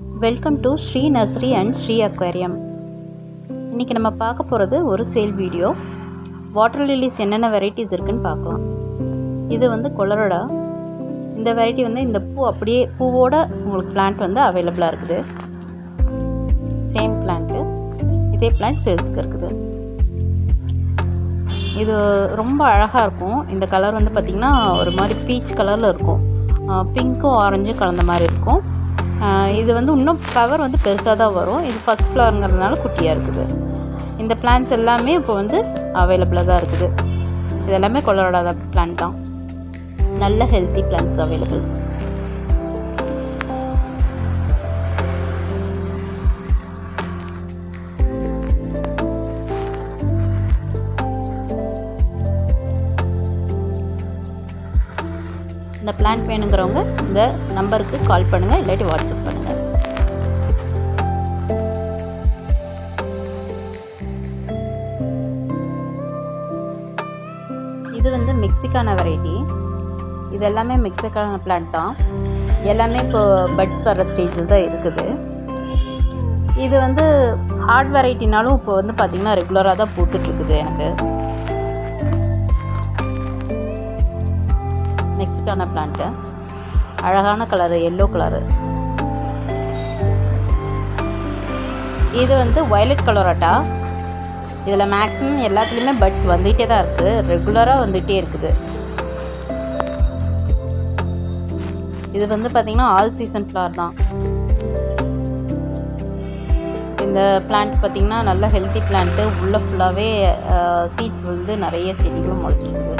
Welcome to Sri nursery and Sri aquarium. இன்றைக்கி நம்ம பார்க்க போகிறது ஒரு சேல் வீடியோ. வாட்டர் லில்லிஸ் என்னென்ன வெரைட்டிஸ் இருக்குதுன்னு பார்க்கலாம். இது வந்து கொலரடா. இந்த வெரைட்டி வந்து இந்த பூ அப்படியே பூவோட உங்களுக்கு பிளான்ட் வந்து அவைலபிளாக இருக்குது. சேம் பிளான்ட்டு, இதே பிளான்ட் சேல்ஸுக்கு இருக்குது. இது ரொம்ப அழகாக இருக்கும். இந்த கலர் வந்து பார்த்திங்கன்னா ஒரு மாதிரி பீச் கலரில் இருக்கும், பிங்க்கும் ஆரஞ்சும் கலந்த மாதிரி இருக்கும். இது வந்து இன்னும் ஃப்ளவர் வந்து பெருசாக தான் வரும். இது ஃபஸ்ட் ஃப்ளவருங்கிறதுனால குட்டியாக இருக்குது. இந்த பிளான்ட்ஸ் எல்லாமே இப்போ வந்து அவைலபிளாக தான் இருக்குது. இது எல்லாமே கொலரடா பிளான்ட் தான். நல்ல ஹெல்த்தி பிளான்ட்ஸ் அவைலபிள். இந்த பிளான்ட் வேணுங்கிறவங்க இந்த நம்பருக்கு கால் பண்ணுங்கள், இல்லாட்டி வாட்ஸ்அப் பண்ணுங்கள். இது வந்து மெக்சிகான வெரைட்டி. இது எல்லாமே மெக்சிகான பிளான்ட் தான். எல்லாமே இப்போ பட்ஸ் வர்ற ஸ்டேஜில் தான் இருக்குது. இது வந்து ஹார்ட் வெரைட்டினாலும் இப்போ வந்து பார்த்திங்கன்னா ரெகுலராக தான் பூத்துட்ருக்குது. எனக்கு மெக்சிகான பிளான்ட்டு அழகான கலரு, எல்லோ கலரு. இது வந்து வயலட் கலராட்டா. இதில் மேக்ஸிமம் எல்லாத்துலேயுமே பட்ஸ் வந்துகிட்டே தான் இருக்குது, ரெகுலராக வந்துகிட்டே இருக்குது. இது வந்து பார்த்திங்கன்னா ஆல் சீசன் ஃப்ளவர் தான். இந்த பிளான்ட் பார்த்திங்கன்னா நல்ல ஹெல்த்தி பிளான்ட்டு. உள்ளே ஃபுல்லாகவே சீட்ஸ் வந்து நிறைய செடிகளும் முளைச்சிருக்குது.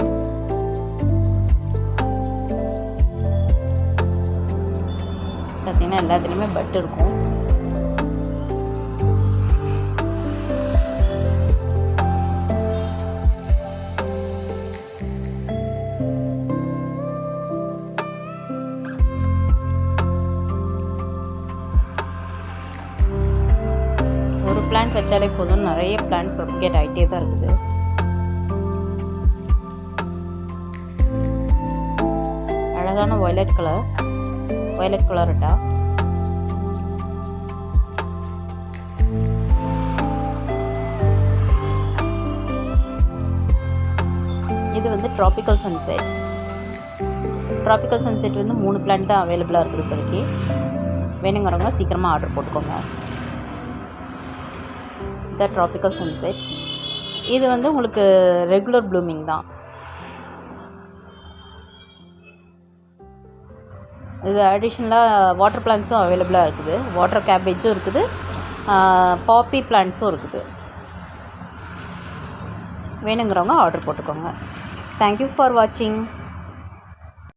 பார்த்திங்கன்னா எல்லாத்துலேயுமே பட் இருக்கும். ஒரு பிளான்ட் வச்சாலே போதும், நிறைய பிளான்ட் ப்ரொபகேட் ஆகிட்டே தான் இருக்குது. அழகான வயலட் கலர், வயலட் கலர்ட்டா. இது வந்து ட்ராபிக்கல் சன்செட். ட்ராபிக்கல் சன்செட் வந்து 3 பிளான்ட் தான் அவைலபிளாக இருக்குது இப்போதைக்கு. வேணுங்கிறவங்க சீக்கிரமாக ஆர்டர் போட்டுக்கோங்க. இந்த ட்ராபிக்கல் சன்செட் இது வந்து உங்களுக்கு ரெகுலர் ப்ளூமிங் தான். இது அடிஷ்னலாக வாட்டர் பிளான்ட்ஸும் அவைலபிளாக இருக்குது. வாட்டர் கேபேஜும் இருக்குது, பாப்பி பிளான்ட்ஸும் இருக்குது. வேணுங்கிறவங்க ஆர்டர் போட்டுக்கோங்க. தேங்க்யூ ஃபார் வாட்சிங்.